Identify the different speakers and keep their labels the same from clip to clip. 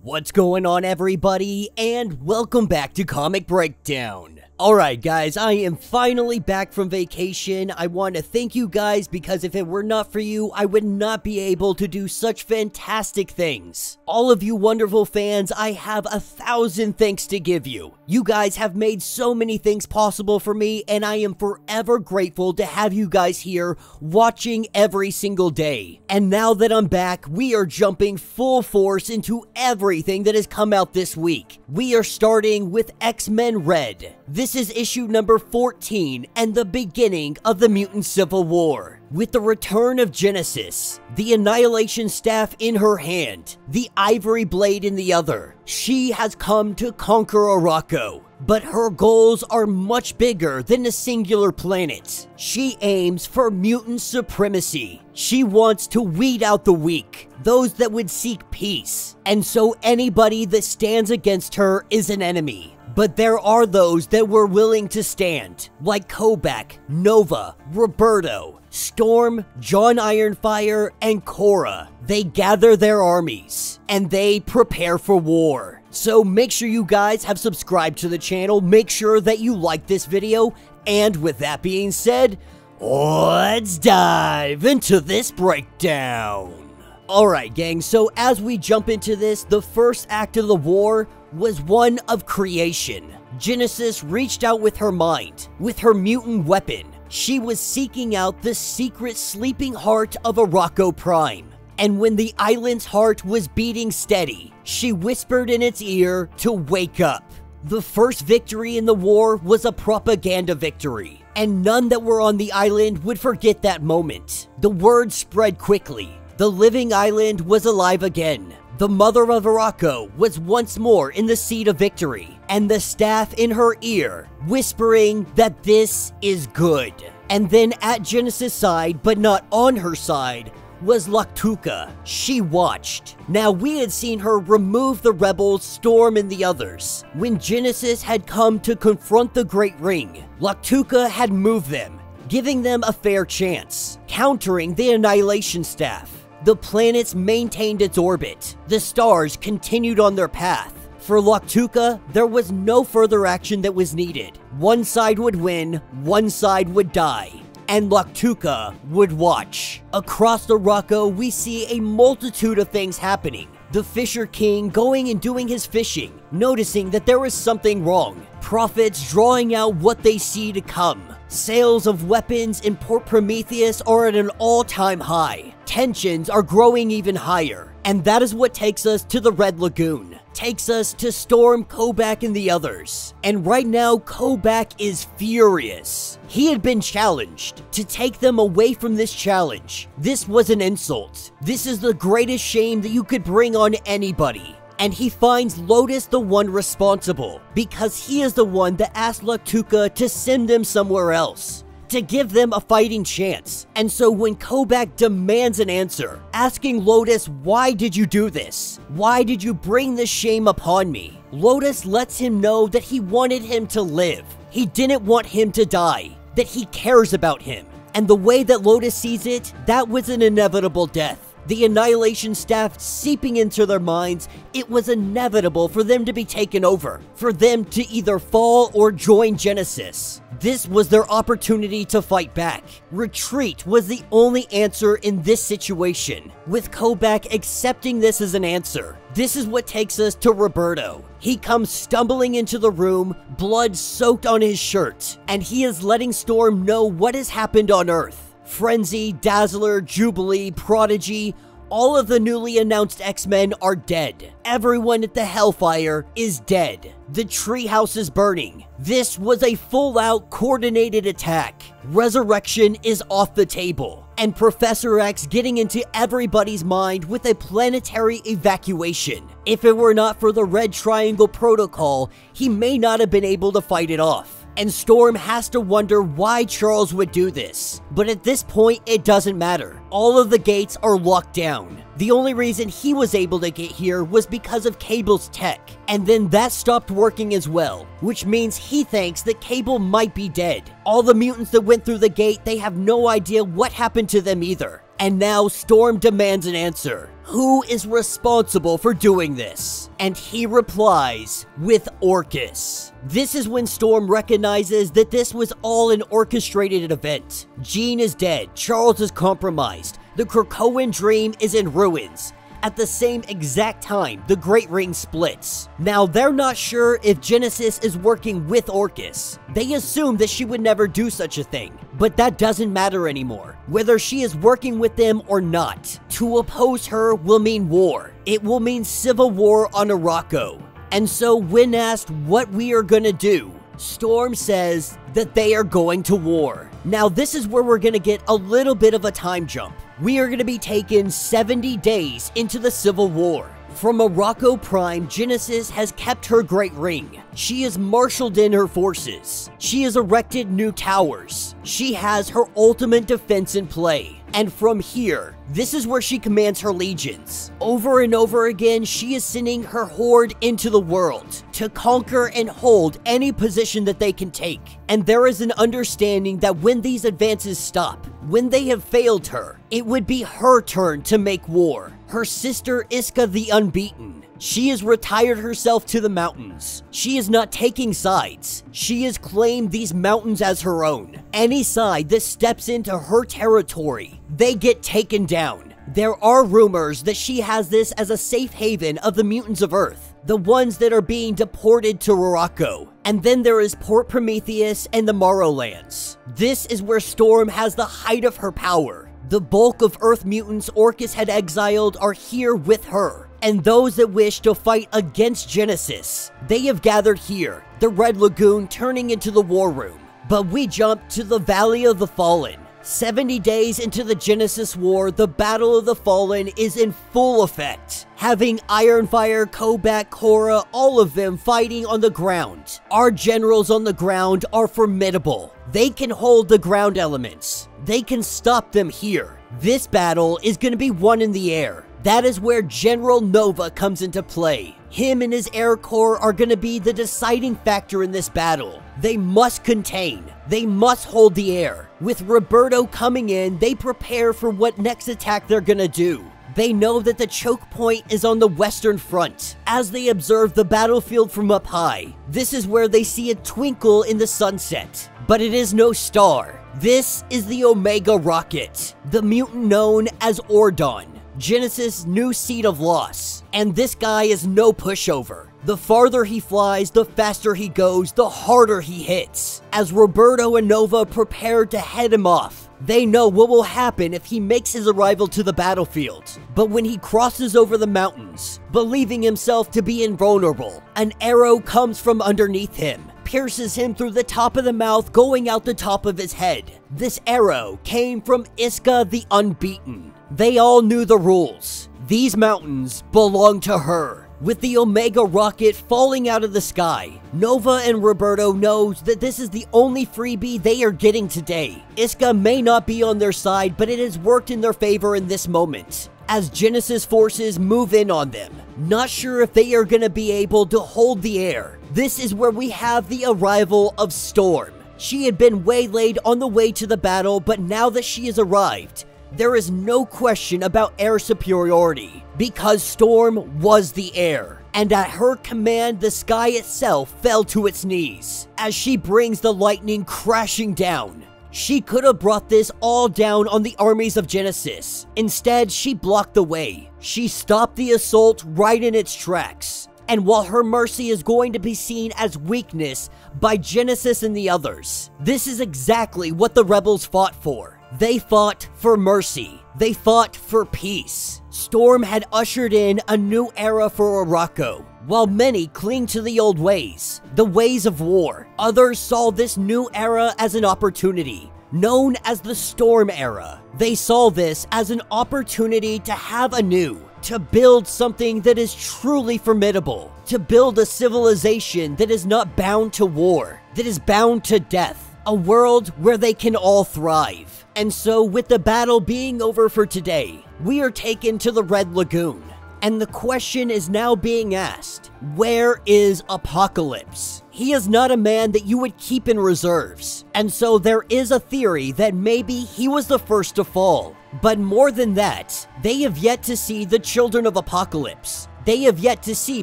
Speaker 1: What's going on, everybody, and welcome back to Comic Breakdown. Alright guys, I am finally back from vacation. I want to thank you guys because if it were not for you, I would not be able to do such fantastic things. All of you wonderful fans, I have 1,000 thanks to give you. You guys have made so many things possible for me, and I am forever grateful to have you guys here watching every single day. And now that I'm back, we are jumping full force into everything that has come out this week. We are starting with X-Men Red. This is issue number 14 and the beginning of the Mutant Civil War. With the return of Genesis, the Annihilation Staff in her hand, the Ivory Blade in the other, she has come to conquer Arakko. But her goals are much bigger than a singular planet. She aims for mutant supremacy. She wants to weed out the weak, those that would seek peace. And so anybody that stands against her is an enemy. But there are those that were willing to stand, like Kobach, Nova, Roberto, Storm, John Ironfire, and Cora. They gather their armies, and they prepare for war. So make sure you guys have subscribed to the channel, make sure that you like this video, and with that being said, let's dive into this breakdown. Alright gang, so as we jump into this, the first act of the war was one of creation. Genesis reached out with her mind, with her mutant weapon. She was seeking out the secret sleeping heart of Arakko Prime. And when the island's heart was beating steady, she whispered in its ear to wake up. The first victory in the war was a propaganda victory, and none that were on the island would forget that moment. The word spread quickly. The living island was alive again. The mother of Arakko was once more in the seat of victory, and the staff in her ear, whispering that this is good. And then at Genesis' side, but not on her side, was Laktuka. She watched. Now we had seen her remove the rebels, Storm and the others. When Genesis had come to confront the Great Ring, Laktuka had moved them, giving them a fair chance, countering the Annihilation Staff. The planets maintained its orbit. The stars continued on their path. For Laktuka, there was no further action that was needed. One side would win, one side would die, and Laktuka would watch. Across Arakko, we see a multitude of things happening. The Fisher King going and doing his fishing, noticing that there is something wrong. Prophets drawing out what they see to come. Sales of weapons in Port Prometheus are at an all-time high. Tensions are growing even higher. And that is what takes us to the Red Lagoon. Takes us to Storm, Kobach, and the others. And right now, Kobach is furious. He had been challenged. To take them away from this challenge, this was an insult. This is the greatest shame that you could bring on anybody. And he finds Lotus the one responsible, because he is the one that asked Laktuka to send them somewhere else, to give them a fighting chance. And so when Kobach demands an answer, asking Lotus, why did you do this? Why did you bring this shame upon me? Lotus lets him know that he wanted him to live. He didn't want him to die, that he cares about him. And the way that Lotus sees it, that was an inevitable death. The Annihilation Staff seeping into their minds, it was inevitable for them to be taken over, for them to either fall or join Genesis. This was their opportunity to fight back. Retreat was the only answer in this situation, with Kobach accepting this as an answer. This is what takes us to Roberto. He comes stumbling into the room, blood soaked on his shirt, and he is letting Storm know what has happened on Earth. Frenzy, Dazzler, Jubilee, Prodigy, all of the newly announced X-Men are dead. Everyone at the Hellfire is dead. The treehouse is burning. This was a full-out coordinated attack. Resurrection is off the table, and Professor X getting into everybody's mind with a planetary evacuation. If it were not for the Red Triangle Protocol, he may not have been able to fight it off. And Storm has to wonder why Charles would do this. But at this point, it doesn't matter. All of the gates are locked down. The only reason he was able to get here was because of Cable's tech, and then that stopped working as well, which means he thinks that Cable might be dead. All the mutants that went through the gate, they have no idea what happened to them either. And now Storm demands an answer. Who is responsible for doing this? And he replies with Orcus. This is when Storm recognizes that this was all an orchestrated event. Jean is dead, Charles is compromised, the Krakoan dream is in ruins. At the same exact time, the Great Ring splits. Now, they're not sure if Genesis is working with Orcus. They assume that she would never do such a thing, but that doesn't matter anymore, whether she is working with them or not. To oppose her will mean war. It will mean civil war on Arakko. And so when asked what we are gonna do, Storm says that they are going to war. Now, this is where we're gonna get a little bit of a time jump. We are going to be taken 70 days into the Civil War. From Arakko Prime, Genesis has kept her Great Ring. She has marshaled in her forces. She has erected new towers. She has her ultimate defense in play. And from here, this is where she commands her legions. Over and over again, she is sending her horde into the world to conquer and hold any position that they can take. And there is an understanding that when these advances stop, when they have failed her, it would be her turn to make war. Her sister Isca the Unbeaten. She has retired herself to the mountains. She is not taking sides. She has claimed these mountains as her own. Any side that steps into her territory, they get taken down. There are rumors that she has this as a safe haven of the mutants of Earth, the ones that are being deported to Arakko. And then there is Port Prometheus and the Morrowlands. This is where Storm has the height of her power. The bulk of Earth mutants Orcus had exiled are here with her. And those that wish to fight against Genesis, they have gathered here, the Red Lagoon turning into the War Room. But we jump to the Valley of the Fallen. 70 days into the Genesis War, the Battle of the Fallen is in full effect, having Ironfire, Kobak, Korra, all of them fighting on the ground. Our generals on the ground are formidable. They can hold the ground elements. They can stop them here. This battle is going to be won in the air. That is where General Nova comes into play. Him and his Air Corps are going to be the deciding factor in this battle. They must contain. They must hold the air. With Roberto coming in, they prepare for what next attack they're going to do. They know that the choke point is on the western front. As they observe the battlefield from up high, this is where they see a twinkle in the sunset. But it is no star. This is the Omega rocket, the mutant known as Ordon, Genesis' new seed of loss. And this guy is no pushover. The farther he flies, the faster he goes, the harder he hits. As Roberto and Nova prepare to head him off, they know what will happen if he makes his arrival to the battlefield. But when he crosses over the mountains, believing himself to be invulnerable, an arrow comes from underneath him, pierces him through the top of the mouth, going out the top of his head. This arrow came from Isca the Unbeaten. They all knew the rules. These mountains belong to her. With the Omega rocket falling out of the sky, Nova and Roberto knows that this is the only freebie they are getting today. Isca may not be on their side, but it has worked in their favor in this moment, as Genesis forces move in on them. Not sure if they are going to be able to hold the air. This is where we have the arrival of Storm. She had been waylaid on the way to the battle, but now that she has arrived, there is no question about air superiority, because Storm was the air, and at her command the sky itself fell to its knees, as she brings the lightning crashing down. She could have brought this all down on the armies of Genesis. Instead, she blocked the way. She stopped the assault right in its tracks. And while her mercy is going to be seen as weakness by Genesis and the others, this is exactly what the rebels fought for. They fought for mercy. They fought for peace. Storm had ushered in a new era for Arakko. While many cling to the old ways, the ways of war, others saw this new era as an opportunity, known as the Storm Era. They saw this as an opportunity to have anew, to build something that is truly formidable, to build a civilization that is not bound to war, that is bound to death, a world where they can all thrive. And so, with the battle being over for today, we are taken to the Red Lagoon. And the question is now being asked, where is Apocalypse? He is not a man that you would keep in reserves. And so there is a theory that maybe he was the first to fall. But more than that, they have yet to see the Children of Apocalypse. They have yet to see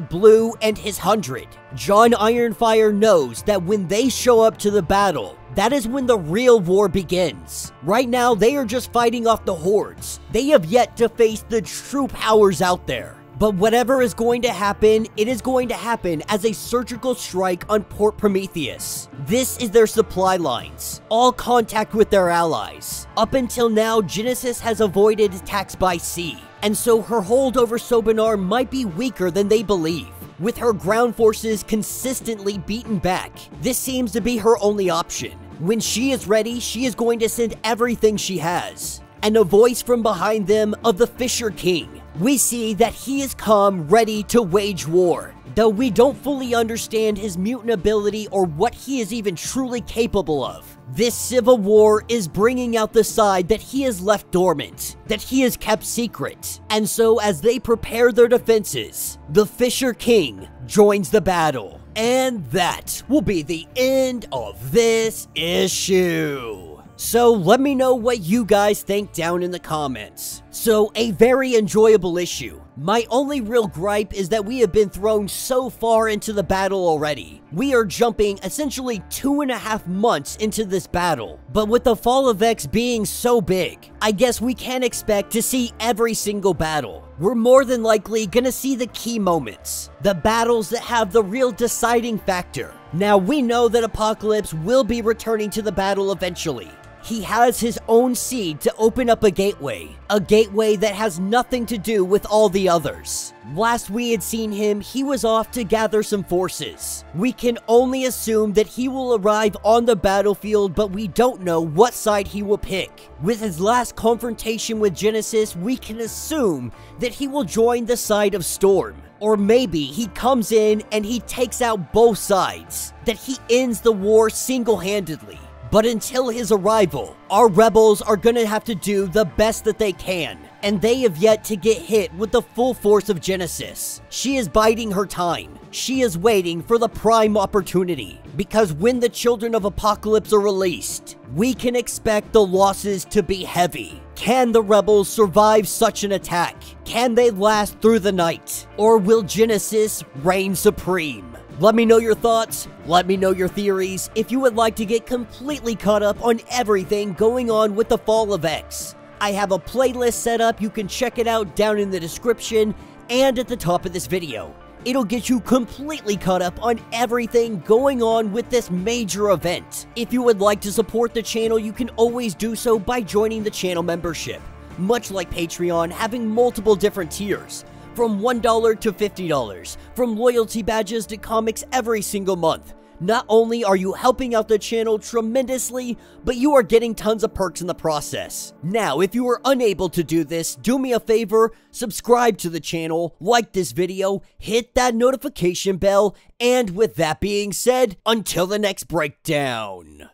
Speaker 1: Blue and his 100. John Ironfire knows that when they show up to the battle, that is when the real war begins. Right now, they are just fighting off the hordes. They have yet to face the true powers out there. But whatever is going to happen, it is going to happen as a surgical strike on Port Prometheus. This is their supply lines, all contact with their allies. Up until now, Genesis has avoided attacks by sea, and so her hold over Sobinar might be weaker than they believe. With her ground forces consistently beaten back, this seems to be her only option. When she is ready, she is going to send everything she has. And a voice from behind them of the Fisher King. We see that he has come ready to wage war. Though we don't fully understand his mutant ability or what he is even truly capable of. This civil war is bringing out the side that he has left dormant, that he has kept secret. And so as they prepare their defenses, the Fisher King joins the battle. And that will be the end of this issue. So let me know what you guys think down in the comments. So a very enjoyable issue. My only real gripe is that we have been thrown so far into the battle already. We are jumping essentially 2.5 months into this battle. But with the fall of X being so big, I guess we can't expect to see every single battle. We're more than likely gonna see the key moments, the battles that have the real deciding factor. Now we know that Apocalypse will be returning to the battle eventually. He has his own seed to open up a gateway that has nothing to do with all the others. Last we had seen him, he was off to gather some forces. We can only assume that he will arrive on the battlefield, but we don't know what side he will pick. With his last confrontation with Genesis, we can assume that he will join the side of Storm. Or maybe he comes in and he takes out both sides, that he ends the war single-handedly. But until his arrival, our rebels are gonna have to do the best that they can, and they have yet to get hit with the full force of Genesis. She is biding her time. She is waiting for the prime opportunity, because when the Children of Apocalypse are released, we can expect the losses to be heavy. Can the rebels survive such an attack? Can they last through the night? Or will Genesis reign supreme? Let me know your thoughts, let me know your theories, if you would like to get completely caught up on everything going on with the Fall of X. I have a playlist set up, you can check it out down in the description and at the top of this video. It'll get you completely caught up on everything going on with this major event. If you would like to support the channel, you can always do so by joining the channel membership. Much like Patreon, having multiple different tiers. From $1 to $50, from loyalty badges to comics every single month. Not only are you helping out the channel tremendously, but you are getting tons of perks in the process. Now, if you are unable to do this, do me a favor, subscribe to the channel, like this video, hit that notification bell, and with that being said, until the next breakdown.